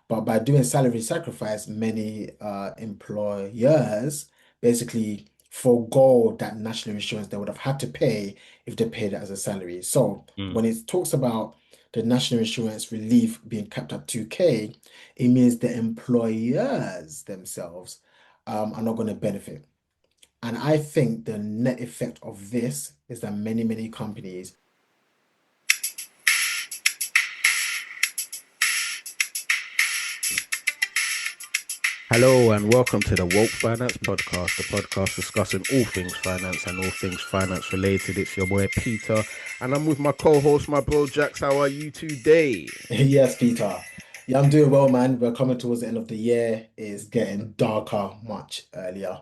But by doing salary sacrifice, many employers basically forego that national insurance they would have had to pay if they paid it as a salary. So Mm. when it talks about the national insurance relief being capped at 2K, it means the employers themselves are not going to benefit. And I think the net effect of this is that many companies. Hello and welcome to the Woke Finance Podcast, the podcast discussing all things finance and all things finance related. It's your boy Peter, and I'm with my co-host, my bro Jax. How are you today? Yes, Peter. Yeah, I'm doing well, man. We're coming towards the end of the year. It's getting darker much earlier.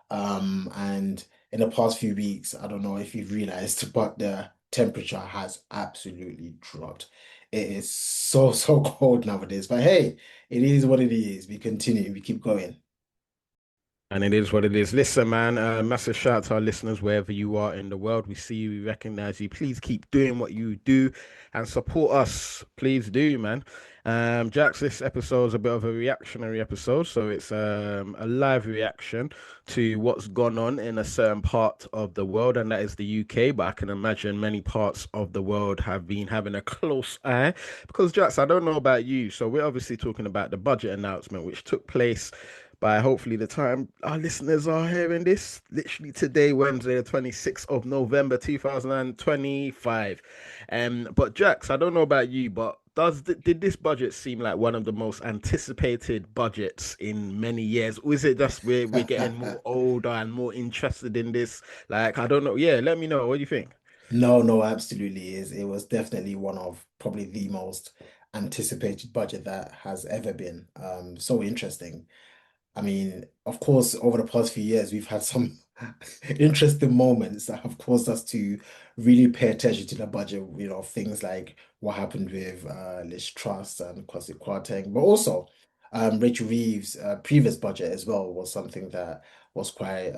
And in the past few weeks, I don't know if you've realized, but the temperature has absolutely dropped. It is so cold nowadays. But hey, it is what it is. We continue, we keep going. And it is what it is. Listen, man, massive shout out to our listeners wherever you are in the world. We see you, we recognize you. Please keep doing what you do and support us. Please do, man. Jax, this episode is a bit of a reactionary episode, so it's a live reaction to what's gone on in a certain part of the world, and that is the UK. But I can imagine many parts of the world have been having a close eye because, Jax, I don't know about you, so we're obviously talking about the budget announcement, which took place by hopefully the time our listeners are hearing this, literally today, Wednesday, the 26th of November, 2025. But Jax, I don't know about you, but did this budget seem like one of the most anticipated budgets in many years? Or is it just we're getting more older and more interested in this? Like, I don't know. Yeah, let me know. What do you think? No, absolutely is. It was definitely one of probably the most anticipated budget that has ever been. So interesting. I mean, of course, over the past few years, we've had some interesting moments that have caused us to really pay attention to the budget. Things like what happened with Liz Truss and Kwasi Kwarteng, but also Rachel Reeves' previous budget as well was something that was quite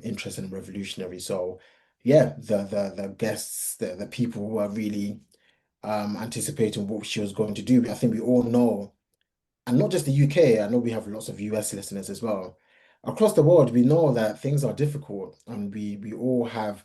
interesting and revolutionary. So, yeah, the guests, the people who are really anticipating what she was going to do. I think we all know and not just the UK, I know we have lots of US listeners as well. Across the world, we know that things are difficult and we all have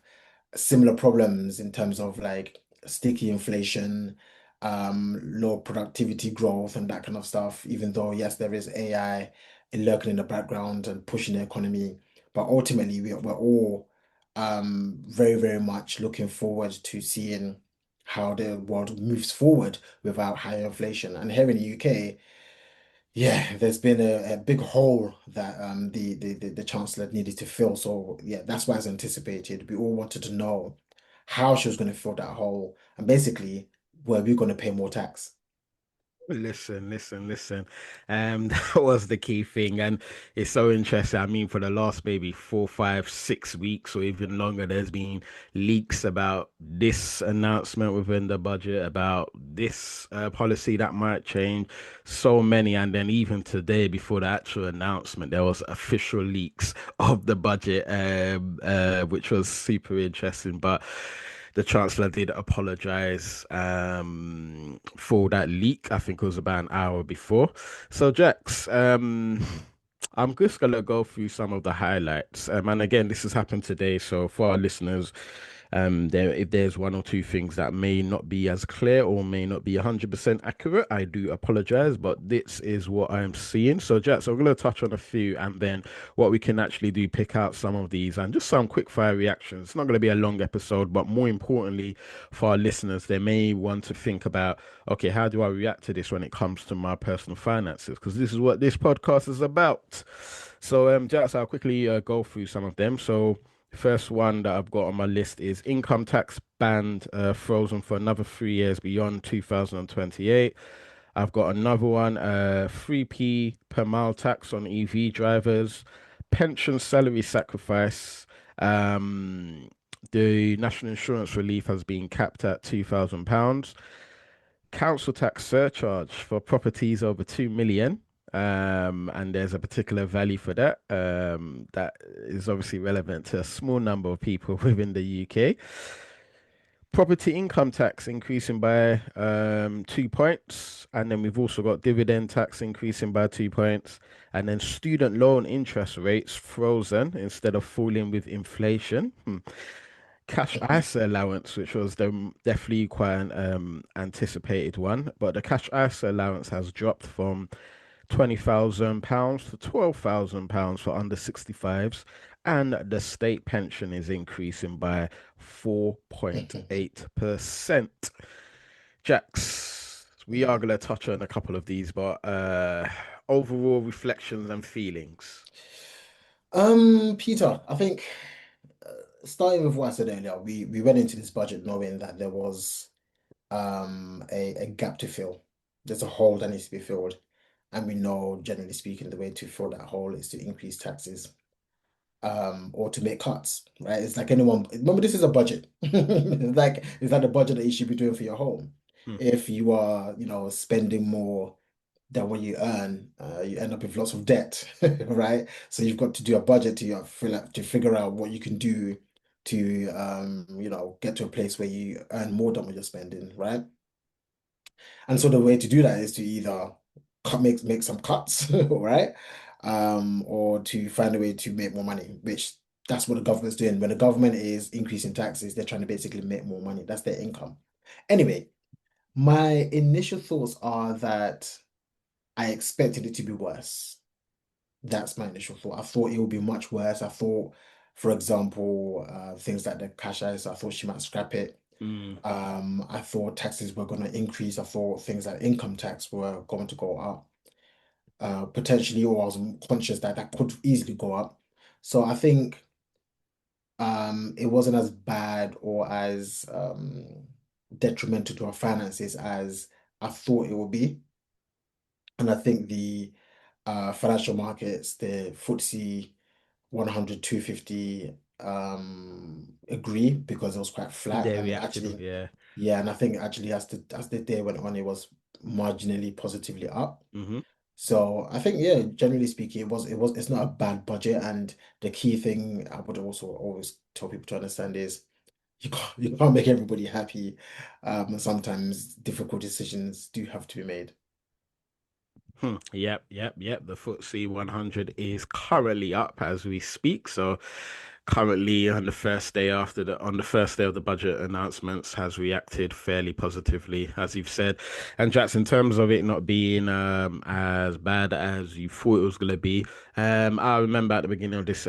similar problems in terms of like sticky inflation, low productivity growth and that kind of stuff, even though yes, there is AI lurking in the background and pushing the economy. But ultimately we're all very much looking forward to seeing how the world moves forward without higher inflation. And here in the UK, yeah, there's been a big hole that the Chancellor needed to fill. So yeah, that's why it's anticipated. We all wanted to know how she was going to fill that hole, and basically, were we going to pay more tax? Listen. That was the key thing, and it's so interesting. I mean, for the last maybe 4, 5, 6 weeks or even longer, there's been leaks about this announcement within the budget, about this policy that might change. So many, and then even today, before the actual announcement, there was official leaks of the budget, which was super interesting. But the Chancellor did apologize for that leak. I think it was about an hour before. So, Jax, I'm just gonna go through some of the highlights. And again, this has happened today. So for our listeners, if there's one or two things that may not be as clear or may not be 100% accurate, I do apologize, but this is what I'm seeing. So, Jax, I'm gonna touch on a few, and then what we can actually do, pick out some of these and just some quick fire reactions. It's not gonna be a long episode, but more importantly, for our listeners, they may want to think about, okay, how do I react to this when it comes to my personal finances? Because this is what this podcast is about. So, Jax, I'll quickly go through some of them. So, first one that I've got on my list is income tax band frozen for another 3 years beyond 2028. I've got another one, 3p per mile tax on EV drivers, pension salary sacrifice. Um, the national insurance relief has been capped at £2,000. Council tax surcharge for properties over 2 million. And there's a particular value for that. That is obviously relevant to a small number of people within the UK. property income tax increasing by 2 points, and then we've also got dividend tax increasing by 2 points, and then student loan interest rates frozen instead of falling with inflation. Cash ISA allowance, which was definitely quite an anticipated one, but the cash ISA allowance has dropped from £20,000 to £12,000 for under 65s, and the state pension is increasing by 4.8%. Jax, we are Yeah. going to touch on a couple of these, but overall reflections and feelings. Peter, I think starting with what I said earlier, we went into this budget knowing that there was a gap to fill. There's a hole that needs to be filled. And we know, generally speaking, the way to fill that hole is to increase taxes or to make cuts, right? It's like anyone, remember, this is a budget. It's like the budget that you should be doing for your home. Hmm. If you are, spending more than what you earn, you end up with lots of debt, right? So you've got to do a budget to figure out what you can do to, get to a place where you earn more than what you're spending, right? And so the way to do that is to either make some cuts, right? Or to find a way to make more money, which that's what the government's doing. When the government is increasing taxes, they're trying to basically make more money. That's their income. Anyway, my initial thoughts are that I expected it to be worse. That's my initial thought. I thought it would be much worse. I thought, for example, things like the cash ice, I thought she might scrap it. Mm. I thought taxes were going to increase. I thought things like income tax were going to go up, potentially, or I was conscious that that could easily go up. So I think it wasn't as bad or as detrimental to our finances as I thought it would be. And I think the financial markets, the FTSE 100, 250, agree because it was quite flat They and reacted, actually, yeah. yeah, and I think actually as the day went on, it was marginally positively up. Hmm. So I think, yeah, generally speaking, it's not a bad budget. And the key thing I would also always tell people to understand is you can't make everybody happy. And sometimes difficult decisions do have to be made. Yep. The FTSE 100 is currently up as we speak. So currently on the first day of the budget announcements has reacted fairly positively, as you've said. And Jax, in terms of it not being as bad as you thought it was gonna be, I remember at the beginning of this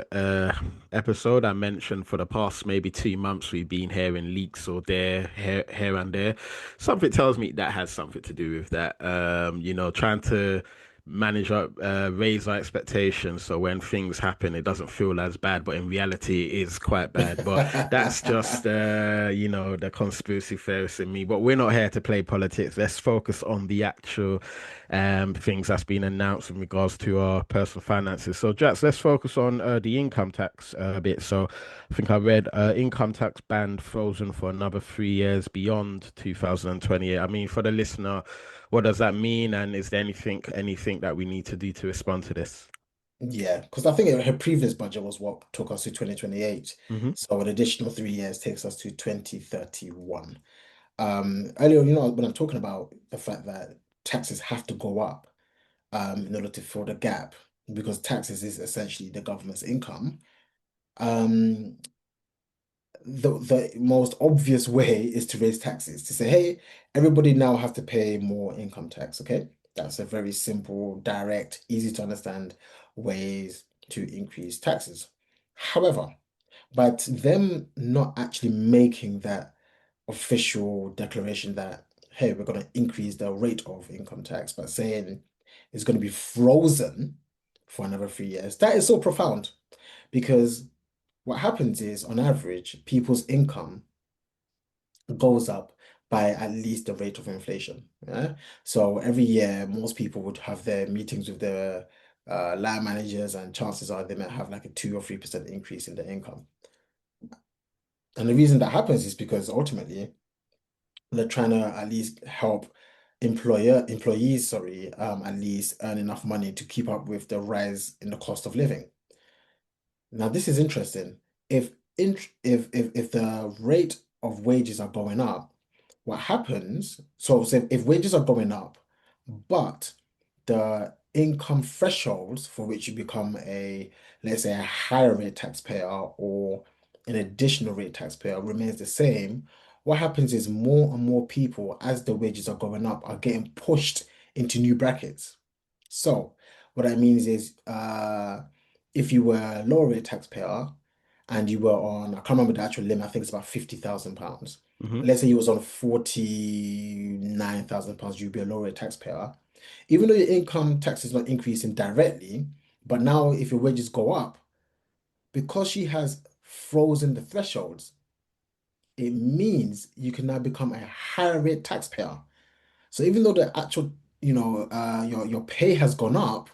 episode I mentioned for the past maybe 2 months we've been hearing leaks or here and there. Something tells me that has something to do with that. Trying to manage our raise our expectations so when things happen it doesn't feel as bad, but in reality it is quite bad. But that's just the conspiracy theorist in me. But we're not here to play politics. Let's focus on the actual things that's been announced in regards to our personal finances. So Jax, let's focus on the income tax a bit. So I think I read income tax band frozen for another 3 years beyond 2028. I mean, for the listener, what does that mean? And is there anything that we need to do to respond to this? Yeah, because I think her previous budget was what took us to 2028. Hmm. So an additional 3 years takes us to 2031. Earlier, when I'm talking about the fact that taxes have to go up in order to fill the gap, because taxes is essentially the government's income. Um, the most obvious way is to raise taxes, to say, hey, everybody now has to pay more income tax, okay? That's a very simple, direct, easy to understand ways to increase taxes. However, but them not actually making that official declaration that, hey, we're going to increase the rate of income tax, but saying it's going to be frozen for another 3 years, that is so profound because what happens is, on average, people's income goes up by at least the rate of inflation. Yeah? So every year, most people would have their meetings with their line managers, and chances are they might have like a 2 or 3% increase in their income. And the reason that happens is because ultimately they're trying to at least help employees, sorry, at least earn enough money to keep up with the rise in the cost of living. Now, this is interesting. If the rate of wages are going up, what happens? So if wages are going up, but the income thresholds for which you become a, let's say, a higher rate taxpayer or an additional rate taxpayer remains the same, what happens is more and more people, as the wages are going up, are getting pushed into new brackets. So what that means is if you were a lower rate taxpayer and you were on, I can't remember the actual limit, I think it's about £50,000. Hmm. Let's say you was on £49,000, you'd be a lower rate taxpayer. Even though your income tax is not increasing directly, but now if your wages go up, because she has frozen the thresholds, it means you can now become a higher rate taxpayer. So even though the actual, your pay has gone up,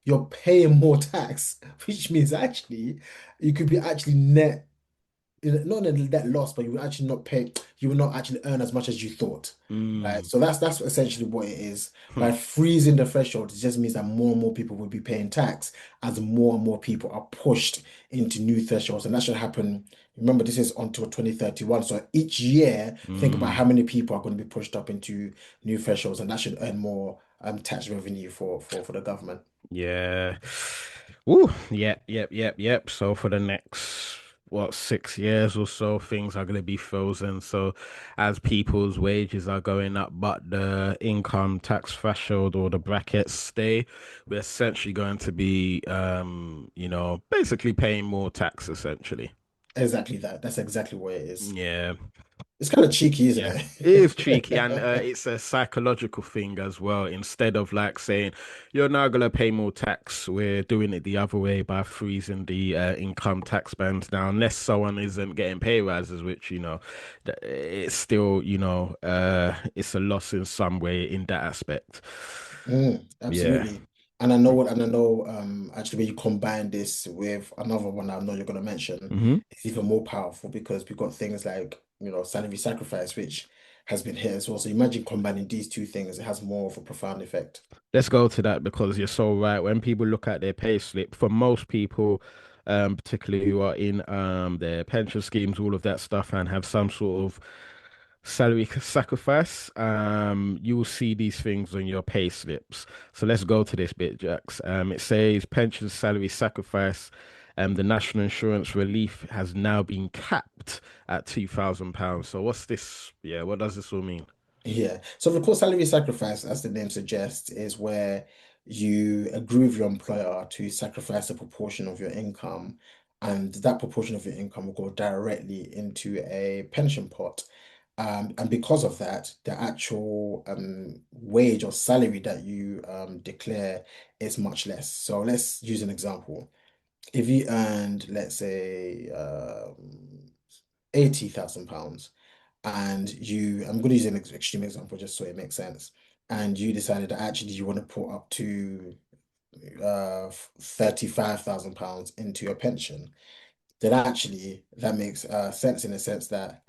you're paying more tax, which means actually you could be actually not in a net loss, but you will actually not pay, you will not actually earn as much as you thought. Right. Mm. So that's essentially what it is. By freezing the threshold, it just means that more and more people will be paying tax as more and more people are pushed into new thresholds. And that should happen. Remember, this is until 2031. So each year, think about how Mm. many people are going to be pushed up into new thresholds, and that should earn more tax revenue for the government. Yeah. Ooh, yep. So for the next, what, 6 years or so, things are going to be frozen. So as people's wages are going up, but the income tax threshold or the brackets stay, we're essentially going to be, basically paying more tax, essentially. Exactly that. That's exactly what it is. Yeah. It's kind of cheeky, isn't Yeah, it is tricky, and it? it's a psychological thing as well. Instead of like saying you're now gonna pay more tax, we're doing it the other way by freezing the income tax bands now. Unless someone isn't getting pay rises, which it's still it's a loss in some way in that aspect. Yeah. Absolutely. And I know actually when you combine this with another one I know you're gonna mention, Hmm. it's even more powerful because we've got things like, salary sacrifice, which has been hit as well. So imagine combining these two things, it has more of a profound effect. Let's go to that because you're so right. When people look at their pay slip, for most people, particularly who are in their pension schemes, all of that stuff, and have some sort of salary sacrifice, you will see these things on your pay slips. So let's go to this bit, Jax. It says pension salary sacrifice. The national insurance relief has now been capped at £2,000. So what's this? Yeah, what does this all mean? Yeah. So of course, salary sacrifice, as the name suggests, is where you agree with your employer to sacrifice a proportion of your income, and that proportion of your income will go directly into a pension pot. And because of that, the actual wage or salary that you declare is much less. So let's use an example. If you earned, let's say, £80,000 and I'm going to use an extreme example just so it makes sense, and you decided that actually you want to put up to £35,000 into your pension, then actually that makes sense in the sense that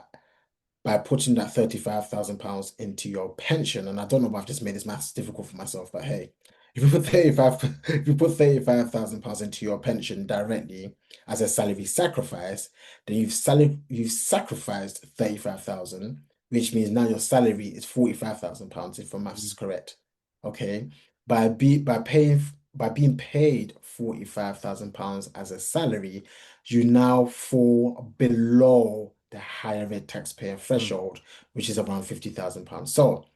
by putting that £35,000 into your pension, and I don't know if I've just made this maths difficult for myself, but hey, if you put £35,000 into your pension directly as a salary sacrifice, then you've sacrificed 35,000, which means now your salary is £45,000 if my maths is correct. Okay. By being paid £45,000 as a salary, you now fall below the higher rate taxpayer Mm, threshold, which is around £50,000. So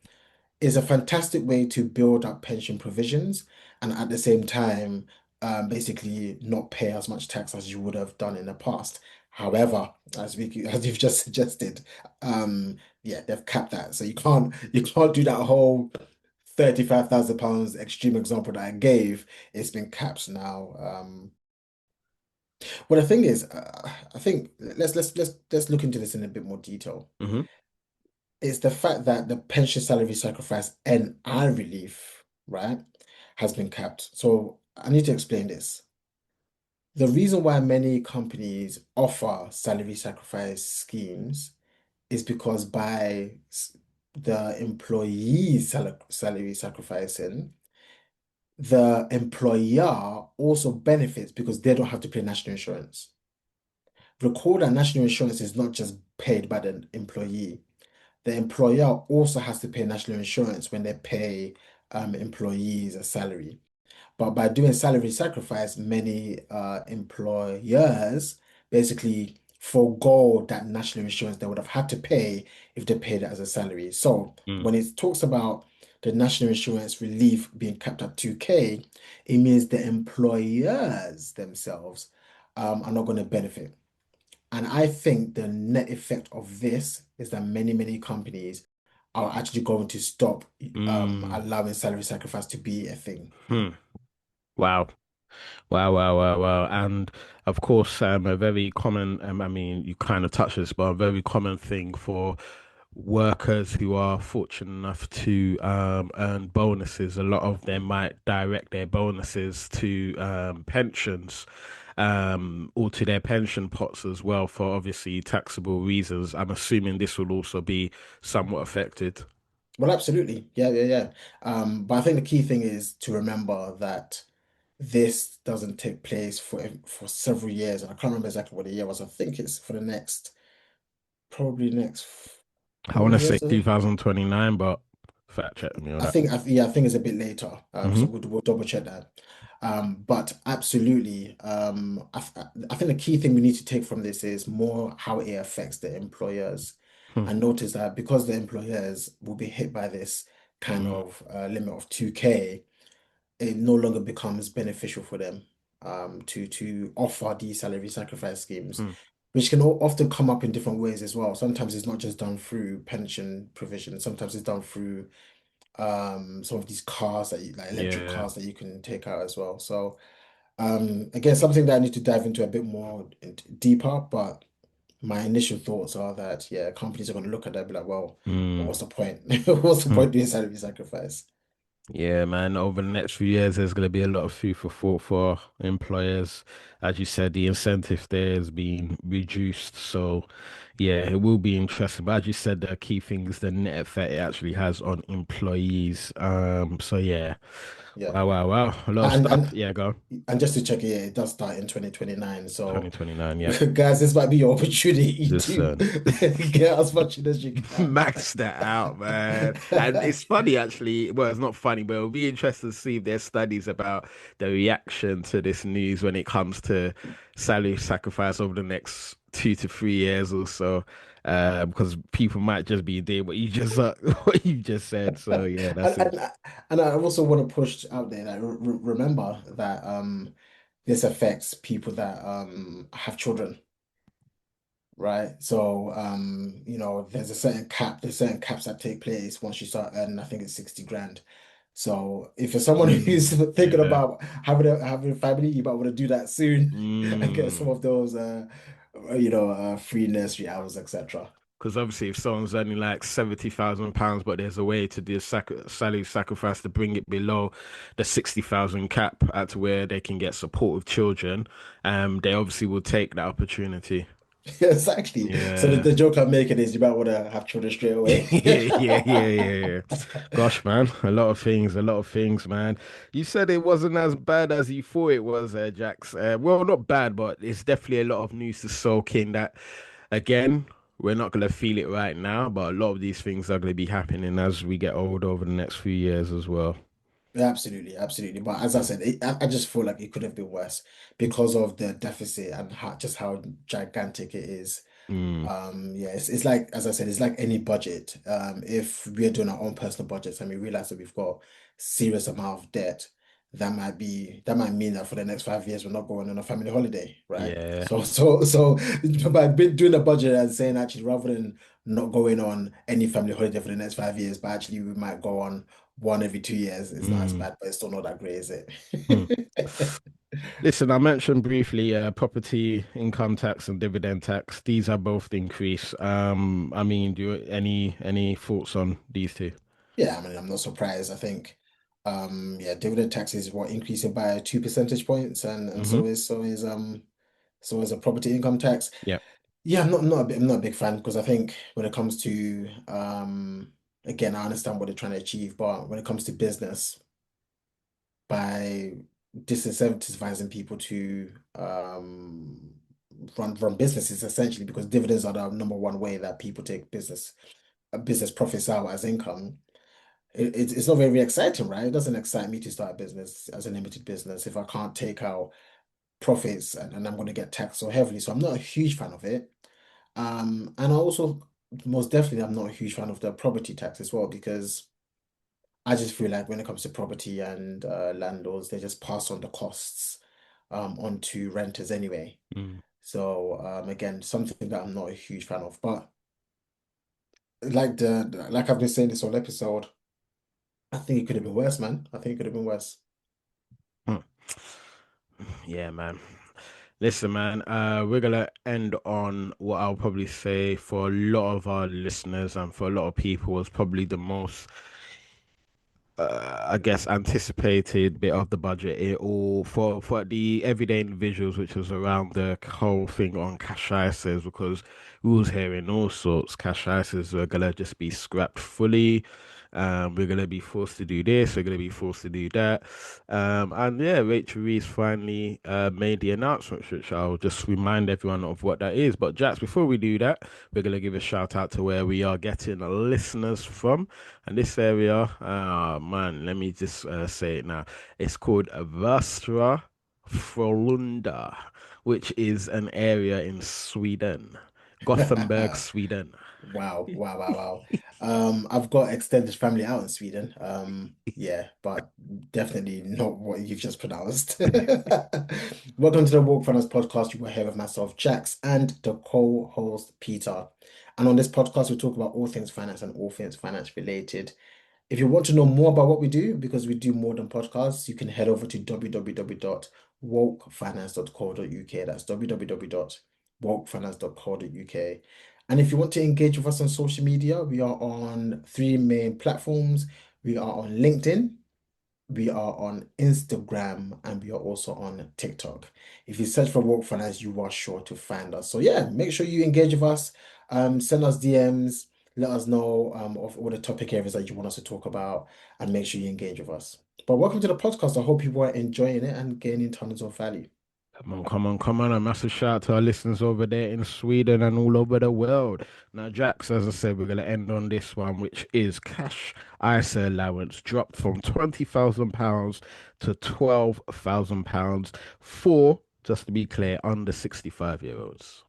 it's a fantastic way to build up pension provisions and at the same time, basically not pay as much tax as you would have done in the past. However, as you've just suggested, yeah, they've capped that. So you can't do that whole £35,000 extreme example that I gave. It's been capped now. Well, the thing is, I think let's look into this in a bit more detail. hmm It's the fact that the pension salary sacrifice NI relief, right, has been capped. So I need to explain this. The reason why many companies offer salary sacrifice schemes is because the employees salary sacrificing, the employer also benefits because they don't have to pay national insurance. recall that national insurance is not just paid by the employee. The employer also has to pay national insurance when they pay employees a salary. But by doing salary sacrifice, many employers basically forego that national insurance they would have had to pay if they paid it as a salary. So Mm, when it talks about the national insurance relief being capped at 2K, it means the employers themselves are not going to benefit. And I think the net effect of this is that many companies are actually going to stop mm, allowing salary sacrifice to be a thing. hmm. Wow. Wow, wow, wow, wow. And of course, a very common, I mean, you kind of touched this, but a very common thing for workers who are fortunate enough to earn bonuses, a lot of them might direct their bonuses to pensions, or to their pension pots as well for obviously taxable reasons. I'm assuming this will also be somewhat affected. Well, absolutely. Yeah. But I think the key thing is to remember that this doesn't take place for several years. And I can't remember exactly what the year was. I think it's for the next, probably next I want 4 to say years. 2029, but fact check me on that. Yeah, I think it's a bit later. So Hmm. we'll double check that. But absolutely, I think the key thing we need to take from this is more how it affects the employers. Hmm. And notice that because the employers will be hit by this kind Mm, of limit of 2K, it no longer becomes beneficial for them to offer these salary sacrifice schemes, mm. which can often come up in different ways as well. Sometimes it's not just done through pension provision, sometimes it's done through some of these cars that like electric Yeah. cars that you can take out as well. So again, something that I need to dive into a bit more deeper, but my initial thoughts are that yeah, companies are going to look at that and be like, well, Mm. what's the point? What's the Hmm. point doing salary sacrifice? Yeah, man. Over the next few years, there's going to be a lot of food for thought for employers. As you said, the incentive there has been reduced. So, yeah, it will be interesting. But as you said, the key thing is the net effect it actually has on employees. So yeah. Yeah. Wow, wow, wow. A lot of And stuff. and Yeah, go. and just to check it, it does start in 2029. So 2029. Yep. guys, this might be your opportunity to Listen. get as much in as you can. Max that out, man. And it's funny, actually. Well, it's not funny, but it'll be interesting to see if there's studies about the reaction to this news when it comes to salary sacrifice over the next 2 to 3 years or so. Because people might just be doing what you just what you just said. So yeah, And, that's it. and and I also want to push out there that remember that this affects people that have children, right? So there's certain caps that take place once you start earning, I think it's 60 grand. So if you're someone who's Mm, thinking yeah. about having a family, you might want to do that soon and get some Mm. of those free nursery hours, etc. Because obviously, if someone's earning like £70,000, but there's a way to do a salary sacrifice to bring it below the 60,000 cap at where they can get support with children, they obviously will take that opportunity. Exactly. So Yeah. the joke I'm making is you might want to have children straight away. Yeah. Gosh, man, a lot of things, man. You said it wasn't as bad as you thought it was, Jax. Well, not bad, but it's definitely a lot of news to soak in that, again, we're not going to feel it right now, but a lot of these things are going to be happening as we get older over the next few years as well. Yeah, absolutely. But as I said, I just feel like it could have been worse because of the deficit and how gigantic it is. Mm, Yeah, it's like, as I said, it's like any budget. If we're doing our own personal budgets and we realize that we've got serious amount of debt, that might mean that for the next 5 years we're not going on a family holiday, right? yeah. So by doing a budget and saying actually rather than not going on any family holiday for the next 5 years, but actually we might go on one every 2 years, it's not as Mm, bad, but it's still not that great, is it? hmm. Listen, I mentioned briefly property income tax and dividend tax. These are both increased. I mean, do you any thoughts on these two? Yeah, I mean, I'm not surprised. I think, yeah, dividend taxes were increasing by 2 percentage points, and Hmm. so is a property income tax. Yeah. Yeah, I'm not a big fan because I think when it comes to, again, I understand what they're trying to achieve, but when it comes to business, by disincentivizing people to run businesses essentially because dividends are the number one way that people take business profits out as income. It's not very exciting, right? It doesn't excite me to start a business as a limited business if I can't take out profits and I'm going to get taxed so heavily. So I'm not a huge fan of it. And I also most definitely I'm not a huge fan of the property tax as well because I just feel like when it comes to property and landlords, they just pass on the costs onto renters anyway. Mm. So again, something that I'm not a huge fan of. But like I've been saying this whole episode, I think it could have been worse, man. I think it could have been worse. Mm. Yeah, man. Listen, man, we're gonna end on what I'll probably say for a lot of our listeners and for a lot of people was probably the most I guess anticipated bit of the budget it all for the everyday individuals, which was around the whole thing on cash ISAs, because we was hearing all sorts. Cash ISAs are gonna just be scrapped fully. We're gonna be forced to do this. We're gonna be forced to do that. And yeah, Rachel Reeves finally made the announcement, which I'll just remind everyone of what that is. But Jax, before we do that, we're gonna give a shout out to where we are getting listeners from. And this area, man, let me just say it now. It's called Västra Frölunda, which is an area in Sweden, Gothenburg, Sweden. Wow, wow, wow, wow. I've got extended family out in Sweden. Yeah, but definitely not what you've just pronounced. Welcome to the Walk Runners podcast. You will hear with myself, Jax, and the co-host Peter. And on this podcast, we talk about all things finance and all things finance related. If you want to know more about what we do, because we do more than podcasts, you can head over to www.wokefinance.co.uk. That's www.wokefinance.co.uk. And if you want to engage with us on social media, we are on three main platforms. We are on LinkedIn, we are on Instagram, and we are also on TikTok. If you search for Woke Finance, you are sure to find us. So yeah, make sure you engage with us. Send us DMs. Let us know of all the topic areas that you want us to talk about, and make sure you engage with us. But welcome to the podcast. I hope you are enjoying it and gaining tons of value. Come on, come on, come on. A massive shout out to our listeners over there in Sweden and all over the world. Now, Jax, as I said, we're going to end on this one, which is cash ISA allowance dropped from £20,000 to £12,000 for, just to be clear, under 65-year-olds.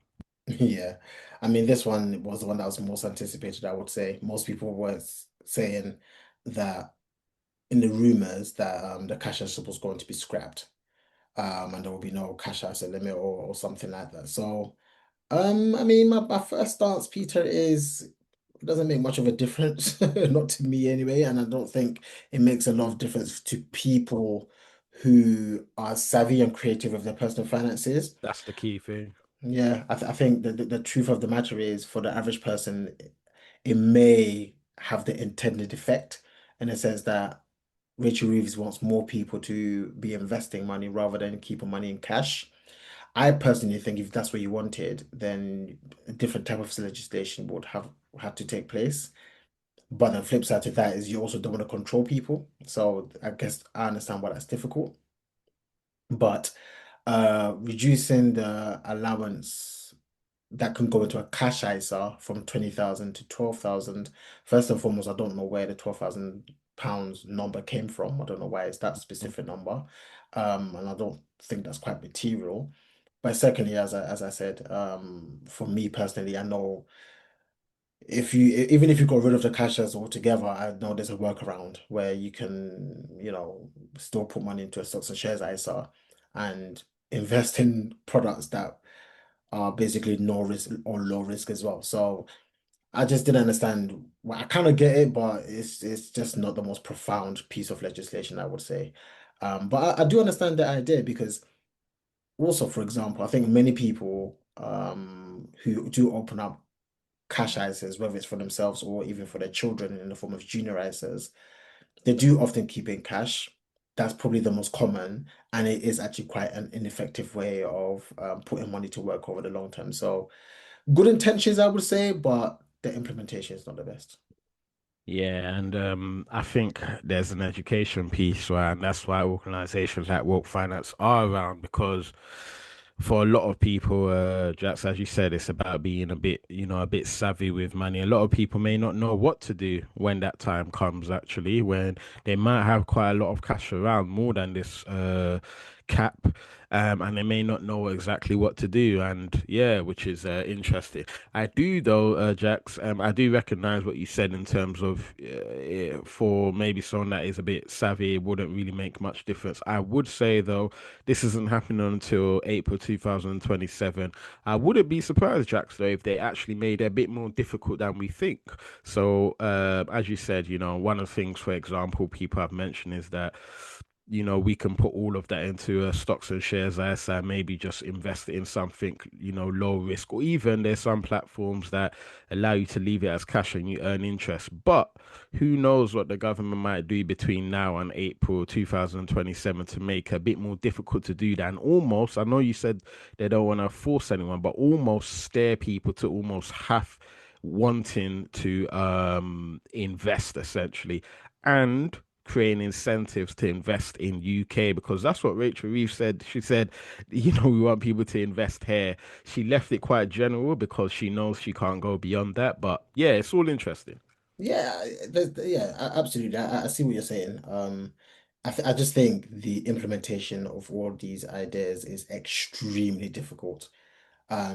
Yeah, I mean, this one was the one that was most anticipated, I would say. Most people were saying that in the rumors that the cash register was going to be scrapped. And there will be no cash as a limit or something like that. So, I mean, my first stance, Peter, is it doesn't make much of a difference, not to me anyway, and I don't think it makes a lot of difference to people who are savvy and creative with their personal finances. That's the key thing. Yeah, I think the truth of the matter is for the average person, it may have the intended effect in a sense that Rachel Reeves wants more people to be investing money rather than keeping money in cash. I personally think if that's what you wanted, then a different type of legislation would have had to take place. But the flip side to that is you also don't want to control people. So I guess I understand why that's difficult. But reducing the allowance that can go into a cash ISA from 20,000 to 12,000. First and foremost, I don't know where the £12,000 number came from. I don't know why it's that specific number. And I don't think that's quite material. But secondly, as I said, for me personally, I know if you even if you got rid of the cashless altogether, I know there's a workaround where you can, still put money into a stocks and shares ISA and invest in products that are basically no risk or low risk as well. So I just didn't understand. Well, I kind of get it, but it's just not the most profound piece of legislation, I would say. But I do understand the idea because also, for example, I think many people who do open up cash ISAs, whether it's for themselves or even for their children in the form of junior ISAs, they do often keep in cash. That's probably the most common, and it is actually quite an ineffective way of putting money to work over the long term. So, good intentions, I would say, but the implementation is not the best. Yeah, and I think there's an education piece, right? And that's why organizations like Woke Finance are around because For a lot of people, Jax, as you said, it's about being a bit, a bit savvy with money. A lot of people may not know what to do when that time comes, actually, when they might have quite a lot of cash around, more than this cap, and they may not know exactly what to do. And yeah, which is interesting. I do, though, Jax, I do recognize what you said in terms of for maybe someone that is a bit savvy, it wouldn't really make much difference. I would say, though, this isn't happening until April 2027. I wouldn't be surprised, Jax, though, if they actually made it a bit more difficult than we think. So, as you said, one of the things, for example, people have mentioned is that we can put all of that into stocks and shares, ISA, maybe just invest it in something, low risk, or even there's some platforms that allow you to leave it as cash and you earn interest. But who knows what the government might do between now and April 2027 to make it a bit more difficult to do that. And almost, I know you said they don't want to force anyone, but almost stare people to almost have wanting to invest essentially. And creating incentives to invest in UK because that's what Rachel Reeves said. She said, we want people to invest here. She left it quite general because she knows she can't go beyond that. But yeah, it's all interesting. Yeah, absolutely. I see what you're saying. I just think the implementation of all these ideas is extremely difficult.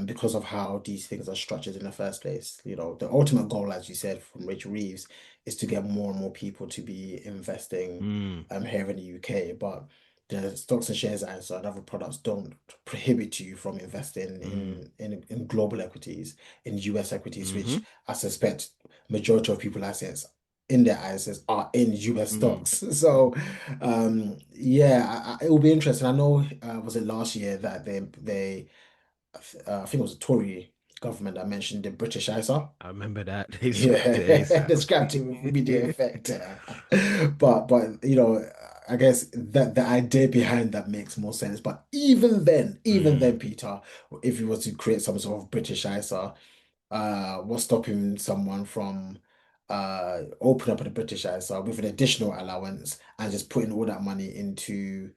Because of how these things are structured in the first place. You know, the ultimate goal, as you said from Rachel Reeves, is to get more and more people to be investing Mm, here in the UK. But the stocks and shares and other products don't prohibit you from investing mm, in global equities, in US equities, mm-hmm, which I suspect majority of people's assets in their ISAs are in US mm. stocks. So yeah, it will be interesting. I know was it last year that I think it was a Tory government that mentioned the British ISA. I remember that. They scrapped it Yeah, they ASAP. scrapped it with immediate effect. But I guess that the idea behind that makes more sense. But even Mm, then, Peter, if you were to create some sort of British ISA, what's stopping someone from opening up a British ISA with an additional allowance and just putting all that money into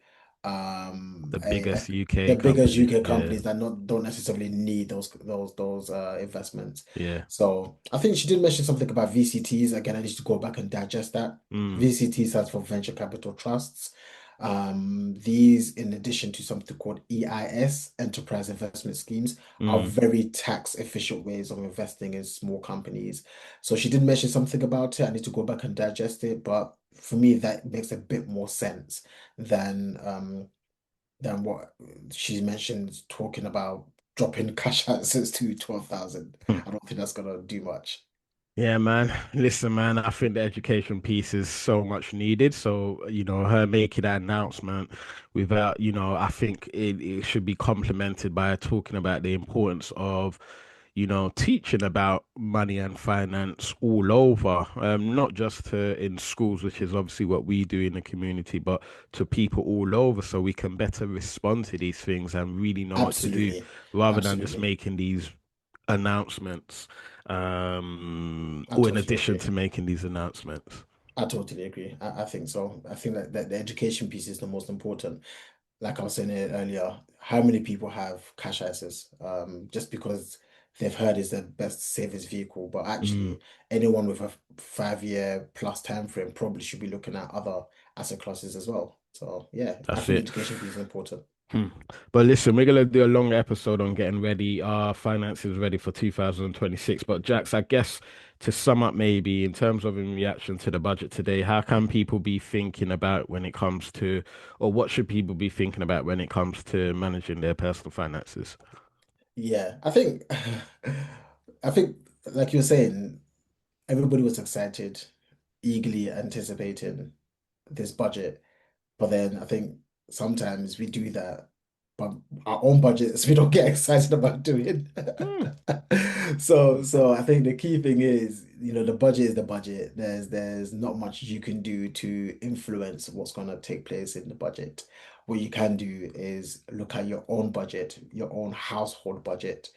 the a biggest UK the biggest company. UK Yeah, companies that not don't necessarily need those investments. yeah. So I think she did mention something about VCTs. Again, I need to go back and digest that. Mm, VCT stands for venture capital trusts. These, in addition to something called EIS, enterprise investment schemes, are mm. very tax efficient ways of investing in small companies. So she did mention something about it. I need to go back and digest it, but for me, that makes a bit more sense than than what she mentioned talking about dropping cash access to 12,000. I don't think that's gonna do much. Yeah, man. Listen, man, I think the education piece is so much needed. So, her making that announcement without, I think it should be complemented by talking about the importance of, teaching about money and finance all over, not just in schools, which is obviously what we do in the community, but to people all over so we can better respond to these things and really know what to do Absolutely. rather than just Absolutely. making these announcements, I or in totally addition agree. to making these announcements. I totally agree. I think so. I think that the education piece is the most important. Like I was saying earlier, how many people have cash ISAs? Just because they've heard it's the best savings vehicle, but Mm, actually anyone with a 5 year plus time frame probably should be looking at other asset classes as well. So yeah, I that's think it. education piece is important. Hmm. But listen, we're gonna do a long episode on getting ready, our finances ready for 2026. But Jax, I guess to sum up, maybe in terms of in reaction to the budget today, how can people be thinking about when it comes to, or what should people be thinking about when it comes to managing their personal finances? Yeah, I think like you were saying, everybody was excited, eagerly anticipating this budget. But then I think sometimes we do that, but our own budgets we don't get excited about doing. Hmm, So I think the key thing is, the budget is the budget. There's not much you can do to influence what's going to take place in the budget. What you can do is look at your own budget, your own household budget.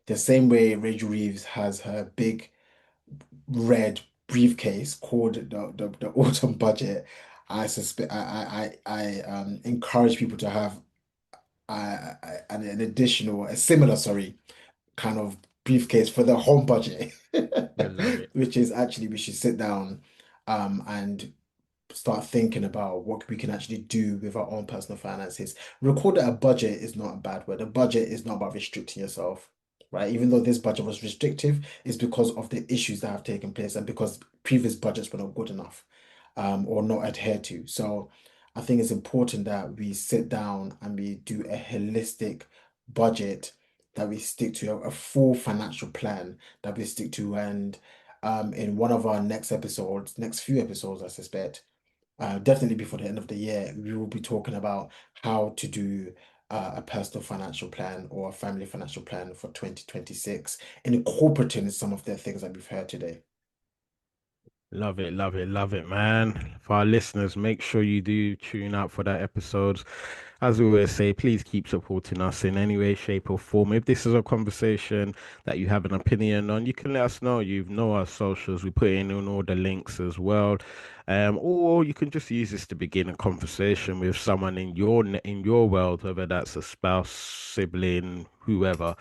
The same way Rachel Reeves has her big red briefcase called the autumn budget. I suspect I encourage people to have an additional, a similar, sorry, kind of briefcase for the home budget, I love it. which is actually we should sit down and start thinking about what we can actually do with our own personal finances. Record that a budget is not a bad word. A budget is not about restricting yourself, right? Even though this budget was restrictive, it's because of the issues that have taken place and because previous budgets were not good enough, or not adhered to. So I think it's important that we sit down and we do a holistic budget, that we stick to a full financial plan that we stick to. And in one of our next episodes, next few episodes, I suspect, definitely before the end of the year, we will be talking about how to do a personal financial plan or a family financial plan for 2026, incorporating some of the things that we've heard today. Love it, man. For our listeners, make sure you do tune out for that episode. As we always say, please keep supporting us in any way, shape, or form. If this is a conversation that you have an opinion on, you can let us know. You know our socials. We put in all the links as well. Or you can just use this to begin a conversation with someone in your world, whether that's a spouse, sibling, whoever.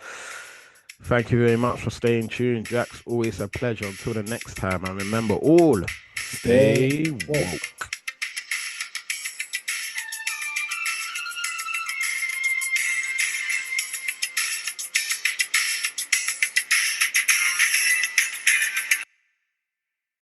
Thank you very much for staying tuned, Jax. Always a pleasure. Until the next time, and remember, all Stay stay woke. woke.